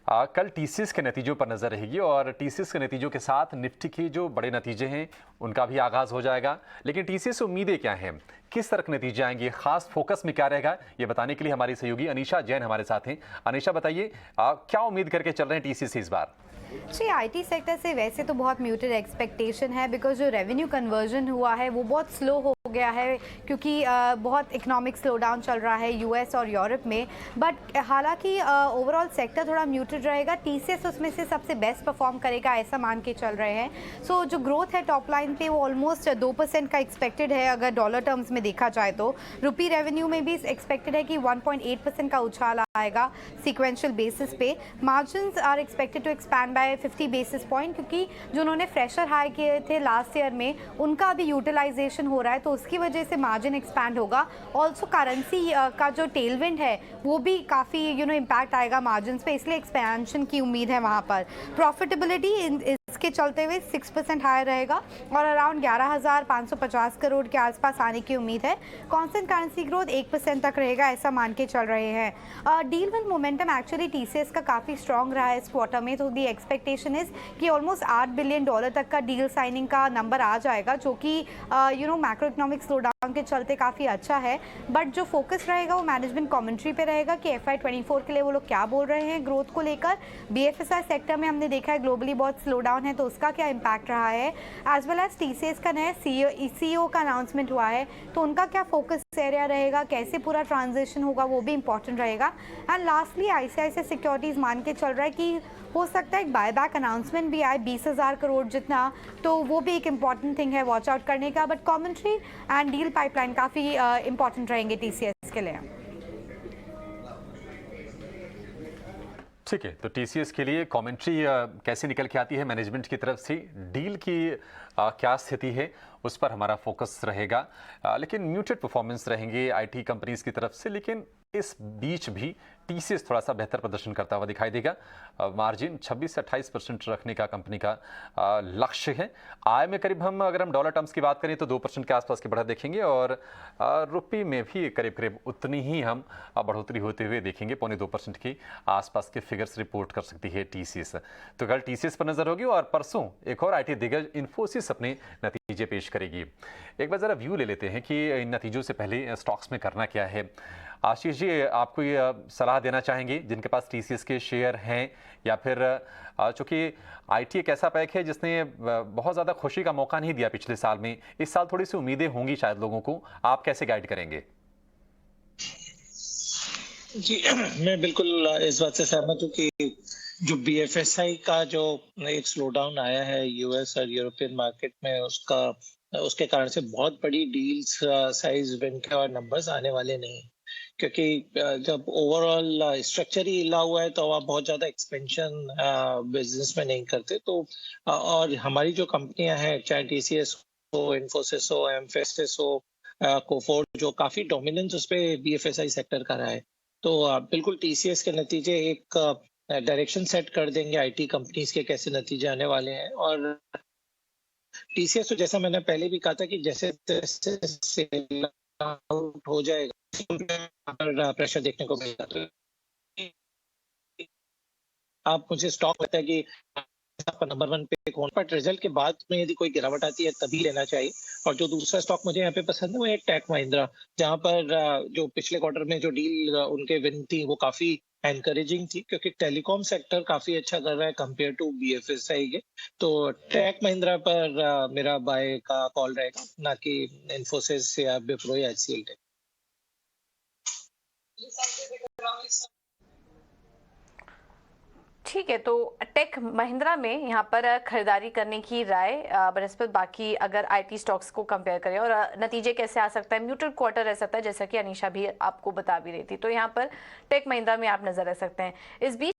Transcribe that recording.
कल टीसीएस के नतीजों पर नजर रहेगी और टीसीएस के नतीजों के साथ निफ्टी के जो बड़े नतीजे हैं उनका भी आगाज हो जाएगा। लेकिन टीसीएस से उम्मीदें क्या हैं, किस तरह के नतीजे आएंगे, खास फोकस में क्या रहेगा, ये बताने के लिए हमारी सहयोगी अनीशा जैन हमारे साथ हैं। अनीशा बताइए, क्या उम्मीद करके चल रहे हैं टीसीएस से इस बार? जी, आईटी सेक्टर से वैसे तो बहुत म्यूटेड एक्सपेक्टेशन है, बिकॉज जो रेवेन्यू कन्वर्जन हुआ है वो बहुत स्लो हो गया है, क्योंकि बहुत इकोनॉमिक स्लो डाउन चल रहा है यूएस और यूरोप में। बट हालांकि ओवरऑल सेक्टर थोड़ा म्यूटेड रहेगा। टीसीएस उसमें से सबसे बेस्ट परफॉर्म करेगा ऐसा मान के चल रहे हैं। सो जो ग्रोथ है टॉप लाइन पे वो ऑलमोस्ट 2% का एक्सपेक्टेड है अगर डॉलर टर्म्स में देखा जाए तो। रुपी रेवेन्यू में भी एक्सपेक्टेड है कि 1.8% का उछाल आएगा सिक्वेंशियल बेसिस पे। Margin are expected to expand by 50 basis point, क्योंकि जो उन्होंने फ्रेशर हाई किए थे लास्ट ईयर में उनका अभी यूटिलाइजेशन हो रहा है, तो उसकी वजह से मार्जिन एक्सपैंड होगा। ऑल्सो करेंसी का जो टेलविंड है वो भी काफ़ी इम्पैक्ट आएगा मार्जिन पे, इसलिए एक्सपेंशन की उम्मीद है वहाँ पर। प्रॉफिटेबिलिटी इसके चलते हुए 6% हायर रहेगा और अराउंड 11,550 करोड़ के आसपास आने की उम्मीद है। कांस्टेंट करेंसी ग्रोथ 1% तक रहेगा ऐसा मान के चल रहे हैं। Deal with momentum actually TCS का काफ़ी स्ट्रॉन्ग रहा है इस क्वार्टर में, तो दी एक्सपेक्टेशन इज कि ऑलमोस्ट $8 बिलियन तक का डील साइनिंग का नंबर आ जाएगा, जो कि मैक्रो इकोनॉमिक स्लो डाउन के चलते काफ़ी अच्छा है। बट जो फोकस रहेगा वो मैनेजमेंट कमेंट्री पे रहेगा कि FY24 के लिए वो लोग क्या बोल रहे हैं ग्रोथ को लेकर। BFSI सेक्टर में हमने देखा है ग्लोबली बहुत स्लो डाउन है, तो उसका क्या इम्पैक्ट रहा है। एज वेल एज टीसीएस का नया CEO का अनाउंसमेंट हुआ है, तो उनका क्या फोकस एरिया रहेगा, कैसे पूरा ट्रांजिशन होगा, वो भी इंपॉर्टेंट रहेगा। एंड लास्टली ICICI सिक्योरिटीज़ मान के चल रहा है कि हो सकता है एक बायबैक अनाउंसमेंट भी आए 20,000 करोड़ जितना, तो वो भी एक इम्पॉर्टेंट थिंग है वॉच आउट करने का। But commentary and deal pipeline काफ़ी इंपॉर्टेंट रहेंगे टीसीएस के लिए। ठीक है, तो टीसीएस के लिए कमेंट्री कैसे निकल के आती है मैनेजमेंट की तरफ से, डील की क्या स्थिति है, उस पर हमारा फोकस रहेगा। लेकिन म्यूटेड परफॉर्मेंस रहेंगे आईटी कंपनीज की तरफ से, लेकिन इस बीच भी टीसीएस थोड़ा सा बेहतर प्रदर्शन करता हुआ दिखाई देगा। मार्जिन 26 से 28% रखने का कंपनी का लक्ष्य है। आय में करीब अगर हम डॉलर टर्म्स की बात करें तो 2% के आसपास की बढ़त देखेंगे और रुपये में भी करीब करीब उतनी ही हम बढ़ोतरी होते हुए देखेंगे। 1.25% के आसपास के फिगर्स रिपोर्ट कर सकती है टीसीएस। तो कल टीसीएस पर नजर होगी और परसों एक और आईटी दिग्गज इन्फोसिस अपने नतीजे पेश करेगी। एक बार जरा व्यू ले लेते हैं कि इन नतीजों से पहले स्टॉक्स में करना क्या है। आशीष जी, आपको ये सलाह देना चाहेंगे जिनके पास टीसीएस के शेयर हैं, या फिर चूंकि आईटी एक ऐसा पैक है जिसने बहुत ज़्यादा खुशी का मौका नहीं दिया पिछले साल में, इस साल थोड़ी सी उम्मीदें होंगी शायद लोगों को, आप कैसे गाइड करेंगे? जी मैं बिल्कुल इस बात से सहमत हूँ कि जो BFSI का जो एक स्लो डाउन आया है यूएस और यूरोपियन मार्केट में, उसके कारण से बहुत बड़ी डील्स साइज विन के और नंबर्स आने वाले नहीं, क्योंकि जब ओवरऑल स्ट्रक्चर ही हिला हुआ है तो आप बहुत ज्यादा एक्सपेंशन बिजनेस में नहीं करते। तो और हमारी जो कंपनियां हैं, चाहे TCS हो, इन्फोसिस हो, एमफेसिस हो, कोफोर्ड, जो काफी डोमिनेंस उस पे BFSI सेक्टर का रहा है, तो बिल्कुल TCS के नतीजे एक डायरेक्शन सेट कर देंगे आईटी कंपनीज के कैसे नतीजे आने वाले हैं। और TCS तो जैसा मैंने पहले भी कहा था कि जैसे जैसे सेल आउट हो जाएगा प्रेशर देखने को मिलेगा। तो आप मुझे स्टॉक पता है कि आपका नंबर 1 पे कौन, बट रिजल्ट के बाद में यदि कोई गिरावट आती है तभी लेना चाहिए। और जो दूसरा स्टॉक मुझे यहाँ पे पसंद है वो है टेक महिंद्रा, जहाँ पर जो पिछले क्वार्टर में जो डील उनके विन थी वो काफी एनकरेजिंग थी, क्योंकि टेलीकॉम सेक्टर काफी अच्छा कर रहा है कंपेयर टू BFSI के। तो टेक महिंद्रा पर मेरा बाय का कॉल रहेगा, ना कि इन्फोसिस या विप्रो या HCL टेक। ठीक है, तो टेक महिंद्रा में यहाँ पर खरीदारी करने की राय बनस्पत बाकी अगर आईटी स्टॉक्स को कंपेयर करें, और नतीजे कैसे आ सकता है, म्यूटेड क्वार्टर रह सकता है जैसा कि अनीशा भी आपको बता भी रही थी, तो यहाँ पर टेक महिंद्रा में आप नजर रख सकते हैं। इस बीच